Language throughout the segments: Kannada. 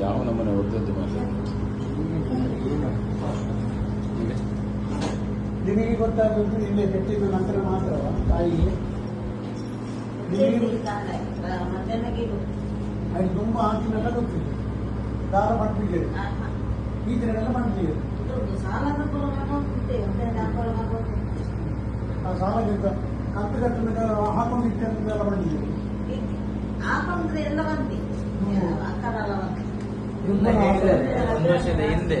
ಯಾವ ನಮ್ಮನೆ ಹೊಡೆದದ್ದು ಮಾತ್ರ ನಿಮಗೆ ಗೊತ್ತಾದದ್ದು ಇಲ್ಲೇ ಕೆಟ್ಟಿದ ನಂತರ ಮಾತ್ರ ತಾಯಿಗೆ ಅದು ತುಂಬ ಹಾಕಿನೆಲ್ಲ ಗೊತ್ತಿದೆ ದಾರ ಮಾಡ್ತಿದ್ದೆ ಈ ದಿನಗಳೆಲ್ಲ ಮಾಡ್ತಿದ್ದೆ ಆ ಸಾಲದಿಂದ ಕತ್ತು ಕಟ್ಟಿನ ಹಾಕೊಂಡಿದ್ದೆಲ್ಲ ಮಾಡಿದ್ದೀವಿ ಒಂದು ವರ್ಷದ ಹಿಂದೆ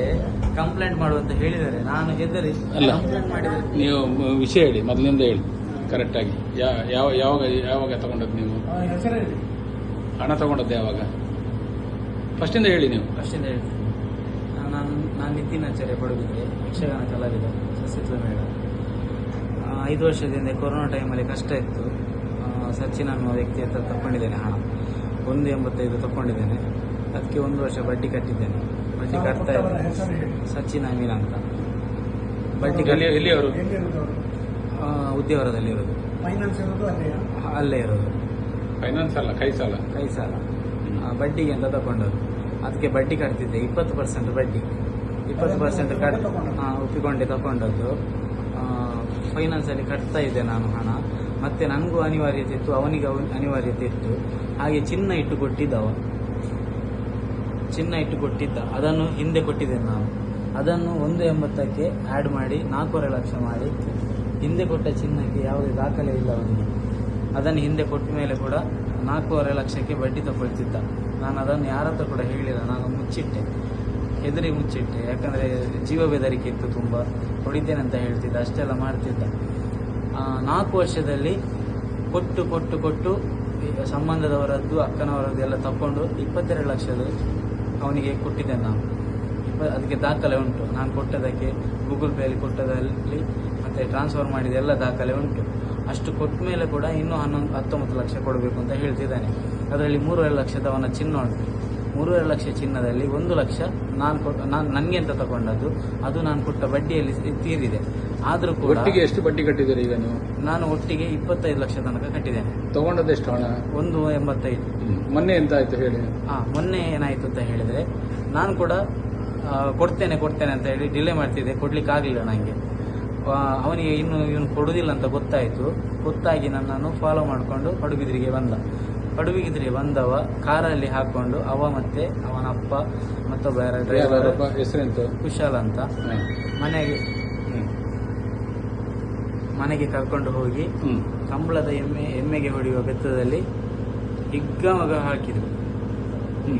ಕಂಪ್ಲೇಂಟ್ ಮಾಡುವಂತ ಹೇಳಿದ್ದಾರೆ. ನಾನು ಹೆದರಿ ಕಂಪ್ಲೇಂಟ್ ಮಾಡಿದರೆ. ನೀವು ವಿಷಯ ಹೇಳಿ, ಮೊದಲಿಂದ ಹೇಳಿ ಕರೆಕ್ಟಾಗಿ. ಯಾವಾಗ ತಗೊಂಡದ್ದು ನೀವು? ಹಣ ತಗೊಂಡದ್ದು ಯಾವಾಗ? ಫಸ್ಟಿಂದ ಹೇಳಿ ನೀವು. ಫಸ್ಟಿಂದ ಹೇಳಿ. ನಾನು ನಿತಿನ್ ಆಚಾರ್ಯ ಪಡುಬಿದ್ರೆ, ಯಕ್ಷಗಾನ ಕಲಾವಿದ, ಸಸ್ಯತ್ವ ಮೇಳ. 5 ವರ್ಷದಿಂದ ಕೊರೋನಾ ಟೈಮಲ್ಲಿ ಕಷ್ಟ ಇತ್ತು. ಸಚಿನ್ ಅನ್ನುವ ವ್ಯಕ್ತಿ ಹತ್ರ ತಗೊಂಡಿದ್ದೇನೆ ಹಣ 1.85 ತಗೊಂಡಿದ್ದೇನೆ. ಅದಕ್ಕೆ 1 ವರ್ಷ ಬಡ್ಡಿ ಕಟ್ಟಿದ್ದೇನೆ. ಬಡ್ಡಿ ಕಟ್ತಾ ಇದ್ದೇನೆ. ಸಚಿನ್ ಅಮೀನ್ ಅಂತ ಬಡ್ಡಿ ಎಲ್ಲಿಯವರು? ಉದ್ಯಾವರದಲ್ಲಿ ಇರೋದು. ಅಲ್ಲೇ ಇರೋದು. ಫೈನಾನ್ಸ್ ಅಲ್ಲ, ಕೈ ಸಾಲ. ಬಡ್ಡಿಗೆ ಅಂತ ತಗೊಂಡದ್ದು. ಅದಕ್ಕೆ ಬಡ್ಡಿ ಕಟ್ತಿದ್ದೆ 20% ಬಡ್ಡಿ. 20% ಒಪ್ಪಿಕೊಂಡೆ ತಗೊಂಡದ್ದು. ಫೈನಾನ್ಸಲ್ಲಿ ಕಟ್ತಾ ಇದ್ದೆ ನಾನು ಹಣ. ಮತ್ತೆ ನನಗೂ ಅನಿವಾರ್ಯತೆ ಇತ್ತು, ಅವನಿಗೆ ಅನಿವಾರ್ಯತೆ ಇತ್ತು. ಹಾಗೆ ಚಿನ್ನ ಇಟ್ಟು ಕೊಟ್ಟಿದ್ದ. ಅದನ್ನು ಹಿಂದೆ ಕೊಟ್ಟಿದ್ದೇನೆ ನಾನು. ಅದನ್ನು 1.80ಕ್ಕೆ ಆ್ಯಡ್ ಮಾಡಿ 4.5 ಲಕ್ಷ ಮಾಡಿ, ಹಿಂದೆ ಕೊಟ್ಟ ಚಿನ್ನಕ್ಕೆ ಯಾವುದೇ ದಾಖಲೆ ಇಲ್ಲ ಅವನಿಗೆ. ಅದನ್ನು ಹಿಂದೆ ಕೊಟ್ಟ ಮೇಲೆ ಕೂಡ 4.5 ಲಕ್ಷಕ್ಕೆ ಬಡ್ಡಿ ತಗೊಳ್ತಿದ್ದ. ನಾನು ಅದನ್ನು ಯಾರ ಹತ್ರ ಕೂಡ ಹೇಳಿಲ್ಲ. ನಾನು ಹೆದರಿ ಮುಚ್ಚಿಟ್ಟೆ. ಯಾಕಂದರೆ ಜೀವ ಬೆದರಿಕೆ ಇತ್ತು, ತುಂಬ ಹೊಡಿತೇನೆ ಅಂತ ಹೇಳ್ತಿದ್ದ. ಅಷ್ಟೆಲ್ಲ ಮಾಡ್ತಿದ್ದ. 4 ವರ್ಷದಲ್ಲಿ ಕೊಟ್ಟು ಸಂಬಂಧದವರದ್ದು, ಅಕ್ಕನವರದ್ದು ಎಲ್ಲ ತಗೊಂಡು 22 ಲಕ್ಷದ ಅವನಿಗೆ ಕೊಟ್ಟಿದ್ದೇನೆ ನಾನು. ಅದಕ್ಕೆ ದಾಖಲೆ ಉಂಟು. ನಾನು ಕೊಟ್ಟದಕ್ಕೆ ಗೂಗಲ್ ಪೇಯಲ್ಲಿ ಕೊಟ್ಟದಲ್ಲಿ ಮತ್ತು ಟ್ರಾನ್ಸ್ಫರ್ ಮಾಡಿದ ಎಲ್ಲ ದಾಖಲೆ ಉಂಟು. ಅಷ್ಟು ಕೊಟ್ಟ ಮೇಲೆ ಕೂಡ ಇನ್ನೂ 19 ಲಕ್ಷ ಕೊಡಬೇಕು ಅಂತ ಹೇಳ್ತಿದ್ದಾನೆ. ಅದರಲ್ಲಿ 3.5 ಲಕ್ಷದ ಅವನ ಚಿನ್ನ ಉಂಟು. 3.5 ಲಕ್ಷ ಚಿನ್ನದಲ್ಲಿ 1 ಲಕ್ಷ ನನಗೆ ಅಂತ ತಗೊಂಡದ್ದು. ಅದು ನಾನು ಕೊಟ್ಟ ಬಡ್ಡಿಯಲ್ಲಿ ತೀರಿದೆ. ಆದರೂ ಕೂಡ ಒಟ್ಟಿಗೆ ಎಷ್ಟು ಬಡ್ಡಿ ಕಟ್ಟಿದ್ದೀರಿ ಈಗ ನೀವು? ನಾನು ಒಟ್ಟಿಗೆ 25 ಲಕ್ಷ ತನಕ ಕಟ್ಟಿದ್ದೇನೆ. ತಗೊಂಡದ್ದು ಎಷ್ಟು ಹಣ? 1.85. ಮೊನ್ನೆ ಎಂತ ಆಯ್ತು ಹೇಳಿ? ಮೊನ್ನೆ ಏನಾಯ್ತು ಅಂತ ಹೇಳಿದ್ರೆ, ನಾನು ಕೂಡ ಕೊಡ್ತೇನೆ ಅಂತ ಹೇಳಿ ಡಿಲೇ ಮಾಡ್ತಿದ್ದೆ. ಕೊಡ್ಲಿಕ್ಕೆ ಆಗಲಿಲ್ಲ ನನಗೆ. ಅವನಿಗೆ ಇವನು ಕೊಡುವುದಿಲ್ಲ ಅಂತ ಗೊತ್ತಾಗಿ ನನ್ನನ್ನು ಫಾಲೋ ಮಾಡಿಕೊಂಡು ಪಡುಬಿದ್ರಿಗೆ ಬಂದವ ಕಾರಲ್ಲಿ ಹಾಕೊಂಡು ಅವ ಮತ್ತೆ ಅವನ ಅಪ್ಪ ಮತ್ತೊಬ್ಬ ಡ್ರೈವರ್ ಹೆಸರೆಂತ ಕುಶಾಲ್ ಅಂತ ಮನೆಗೆ ಕರ್ಕೊಂಡು ಹೋಗಿ ಕಂಬಳದ ಎಮ್ಮೆಗೆ ಹೊಡೆಯುವ ಬೆತ್ತದಲ್ಲಿ ಹಿಗ್ಗಮಗ ಹಾಕಿದ್ರು.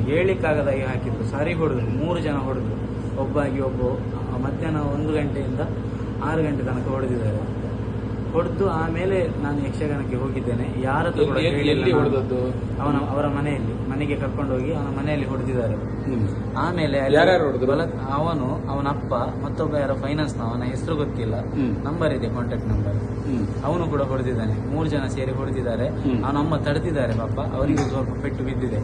ಹೇಳಿಕ್ಕಾಗದಾಗಿ ಹಾಕಿದ್ರು. ಸಾರಿ ಹೊಡೆದ್ರು. 3 ಜನ ಹೊಡೆದ್ರು. ಒಬ್ಬಾಗಿ ಒಬ್ಬ ಮಧ್ಯಾಹ್ನ 1 ಗಂಟೆಯಿಂದ 6 ಗಂಟೆ ತನಕ ಹೊಡೆದು ಆಮೇಲೆ ನಾನು ಯಕ್ಷಗಾನಕ್ಕೆ ಹೋಗಿದ್ದೇನೆ. ಯಾರ ಹತ್ರ ಕೂಡ ಅವರ ಮನೆಗೆ ಕರ್ಕೊಂಡು ಹೋಗಿ ಅವನ ಮನೆಯಲ್ಲಿ ಹೊಡೆದಿದ್ದಾರೆ. ಆಮೇಲೆ ಅವನು, ಅವನ ಅಪ್ಪ, ಮತ್ತೊಬ್ಬ ಯಾರೋ ಫೈನಾನ್ಸ್ ಅವನ ಹೆಸರು ಗೊತ್ತಿಲ್ಲ, ನಂಬರ್ ಇದೆ, ಕಾಂಟ್ಯಾಕ್ಟ್ ನಂಬರ್. ಅವನು ಕೂಡ ಹೊಡೆದಿದ್ದಾನೆ. 3 ಜನ ಸೇರಿ ಹೊಡೆದಿದ್ದಾರೆ. ಅವನ ಅಮ್ಮ ತಡೆದಿದ್ದಾರೆ. ಪಾಪ ಅವರಿಗೆ ಸ್ವಲ್ಪ ಪೆಟ್ಟು ಬಿದ್ದಿದೆ.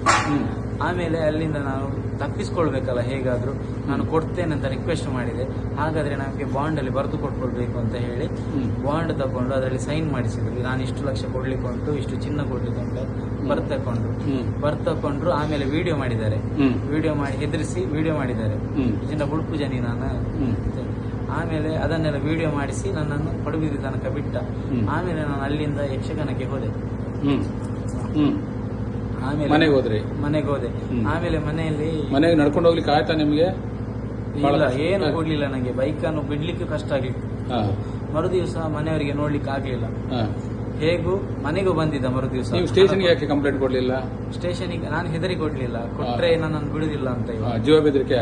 ಆಮೇಲೆ ಅಲ್ಲಿಂದ ನಾನು ತಪ್ಪಿಸ್ಕೊಳ್ಬೇಕಲ್ಲ ಹೇಗಾದ್ರೂ. ನಾನು ಕೊಡ್ತೇನೆ ಅಂತ ರಿಕ್ವೆಸ್ಟ್ ಮಾಡಿದೆ. ಹಾಗಾದ್ರೆ ನಮಗೆ ಬಾಂಡಲ್ಲಿ ಬರೆದು ಕೊಟ್ಕೊಳ್ಬೇಕು ಅಂತ ಹೇಳಿ ಬಾಂಡ್ ತಗೊಂಡು ಅದರಲ್ಲಿ ಸೈನ್ ಮಾಡಿಸಿದ್ರು. ನಾನು ಇಷ್ಟು ಲಕ್ಷ ಕೊಡ್ಲಿಕ್ಕೆ ಉಂಟು, ಇಷ್ಟು ಚಿನ್ನ ಕೊಡ್ಲಿಕ್ಕೆ ಉಂಟು, ಬರ್ತಕೊಂಡ್ರು. ಆಮೇಲೆ ವಿಡಿಯೋ ಮಾಡಿದ್ದಾರೆ. ವಿಡಿಯೋ ಮಾಡಿ ಹೆದರಿಸಿ ವಿಡಿಯೋ ಮಾಡಿದ್ದಾರೆ. ಇದನ್ನ ಹುಡುಕು ಜನಿ ನಾನು. ಆಮೇಲೆ ಅದನ್ನೆಲ್ಲ ವಿಡಿಯೋ ಮಾಡಿಸಿ ನನ್ನನ್ನು ಪಡುಬಿದ್ರಿ ತನಕ ಬಿಟ್ಟ. ಆಮೇಲೆ ನಾನು ಅಲ್ಲಿಂದ ಯಕ್ಷಗಾನಕ್ಕೆ ಹೋದೆ. ಆಮೇಲೆ ಮನೆಗೆ ಹೋದೆ. ಆಮೇಲೆ ಮನೆಗೆ ನಡ್ಕೊಂಡು ಹೋಗ್ಲಿಕ್ಕೆ ಆಯ್ತಾ ನಿಮ್ಗೆ? ಇಲ್ಲ, ಏನು ಕೊಡ್ಲಿಲ್ಲ ನನಗೆ. ಬೈಕನ್ನು ಬಿಡ್ಲಿಕ್ಕೆ ಕಷ್ಟ ಆಗಿತ್ತು. ಮರುದಿವಸ ಮನೆಯವರಿಗೆ ನೋಡ್ಲಿಕ್ಕೆ ಆಗ್ಲಿಲ್ಲ. ಹೇಗೂ ಮನೆಗೂ ಬಂದಿದ್ದ ಮರುದಿವಸ. ಸ್ಟೇಷನ್ಗೆ ಯಾಕೆ ಕಂಪ್ಲೇಂಟ್ ಕೊಡ್ಲಿಲ್ಲ? ಸ್ಟೇಷನ್ಗೆ ನಾನು ಹೆದರಿ ಕೊಡ್ಲಿಲ್ಲ. ಕೊಟ್ರೆ ನನ್ನನ್ನು ಬಿಡುದಿಲ್ಲ ಅಂತ. ಜೀವ ಬೆದರಿಕೆ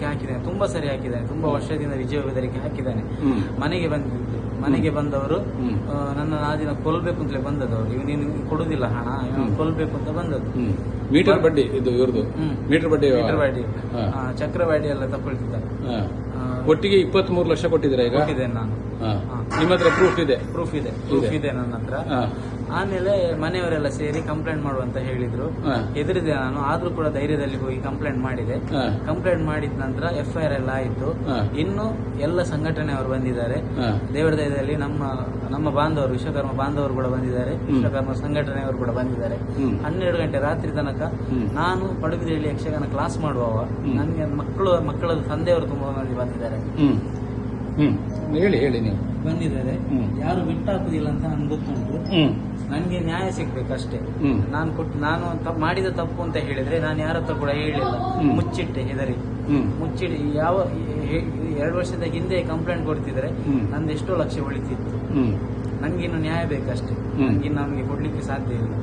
ಹಾಕಿದ್ದೇನೆ. ತುಂಬಾ ಸರಿ ಹಾಕಿದ್ದಾನೆ. ತುಂಬಾ ವರ್ಷದಿಂದ ಜೀವ ಬೆದರಿಕೆ ಹಾಕಿದ್ದಾನೆ. ಮನೆಗೆ ಬಂದವರು ನನ್ನ ಆ ದಿನ ಕೊಲ್ಬೇಕು ಅಂತಲೇ ಬಂದದವರು. ನೀನು ಕೊಡುದಿಲ್ಲ ಹಣ, ಕೊಲ್ಬೇಕು ಅಂತ ಬಂದದ್ದು. ಮೀಟರ್ ಬಡ್ಡಿ ಇದು ಇವ್ರದ್ದು. ಮೀಟರ್ ಬಡ್ಡಿ ಚಕ್ರವಾಡಿ ಎಲ್ಲ ತಗೊಳ್ತಿದ್ದಾರೆ. ಒಟ್ಟಿಗೆ 23 ಲಕ್ಷ ಕೊಟ್ಟಿದ್ದೀರಾ ಈಗ? ಕೊಟ್ಟಿದ್ದೇನೆ ನಾನು. ನಿಮ್ಮ ಹತ್ರ ಪ್ರೂಫ್ ಇದೆ ನನ್ನ ಹತ್ರ. ಆಮೇಲೆ ಮನೆಯವರೆಲ್ಲ ಸೇರಿ ಕಂಪ್ಲೇಂಟ್ ಮಾಡುವಂತ ಹೇಳಿದ್ರು. ಹಾ. ಹೆದರಿದೆ ನಾನು, ಆದ್ರೂ ಕೂಡ ಧೈರ್ಯದಲ್ಲಿ ಹೋಗಿ ಕಂಪ್ಲೇಂಟ್ ಮಾಡಿದೆ. ಹಾ. ಕಂಪ್ಲೇಂಟ್ ಮಾಡಿದ ನಂತರ FIR ಎಲ್ಲ ಆಯಿತು. ಹಾ. ಇನ್ನು ಎಲ್ಲ ಸಂಘಟನೆಯವರು ಬಂದಿದ್ದಾರೆ. ಹಾ. ದೇವರ ದಯದಲ್ಲಿ ನಮ್ಮ ಬಾಂಧವರು, ವಿಶ್ವಕರ್ಮ ಬಾಂಧವರು ಕೂಡ ಬಂದಿದ್ದಾರೆ. ವಿಶ್ವಕರ್ಮ ಸಂಘಟನೆಯವರು ಕೂಡ ಬಂದಿದ್ದಾರೆ. 12 ಗಂಟೆ ರಾತ್ರಿ ತನಕ ನಾನು ಪಡುಬಿದ್ರಿಯಲ್ಲಿ ಯಕ್ಷಗಾನ ಕ್ಲಾಸ್ ಮಾಡುವವ, ನನಗೆ ಮಕ್ಕಳ ತಂದೆಯವರು ತುಂಬಾ ಮಂದಿ ಬಂದಿದ್ದಾರೆ. ಹೇಳಿ ನೀವು ಬಂದಿದ್ದಾರೆ. ಯಾರು ಬಿಟ್ಟಾಕುದಿಲ್ಲ ಅಂತ ನನ್ಗೆ ಗೊತ್ತುಂಟು. ನನ್ಗೆ ನ್ಯಾಯ ಸಿಗ್ಬೇಕಷ್ಟೇ. ನಾನು ಮಾಡಿದ ತಪ್ಪು ಅಂತ ಹೇಳಿದ್ರೆ ನಾನು ಯಾರ ಹತ್ರ ಕೂಡ ಹೇಳಿಲ್ಲ, ಮುಚ್ಚಿಟ್ಟೆ, ಹೆದರಿ ಮುಚ್ಚಿಡಿ. 2 ವರ್ಷದ ಹಿಂದೆ ಕಂಪ್ಲೇಂಟ್ ಕೊಡ್ತಿದ್ರೆ ನಂದು ಎಷ್ಟೋ ಲಕ್ಷ ಉಳಿತಿತ್ತು. ನನ್ಗಿನ್ನು ನ್ಯಾಯ ಬೇಕಷ್ಟೇ. ನನ್ಗಿನ್ನು ನಮಗೆ ಕೊಡ್ಲಿಕ್ಕೆ ಸಾಧ್ಯ ಇಲ್ಲ.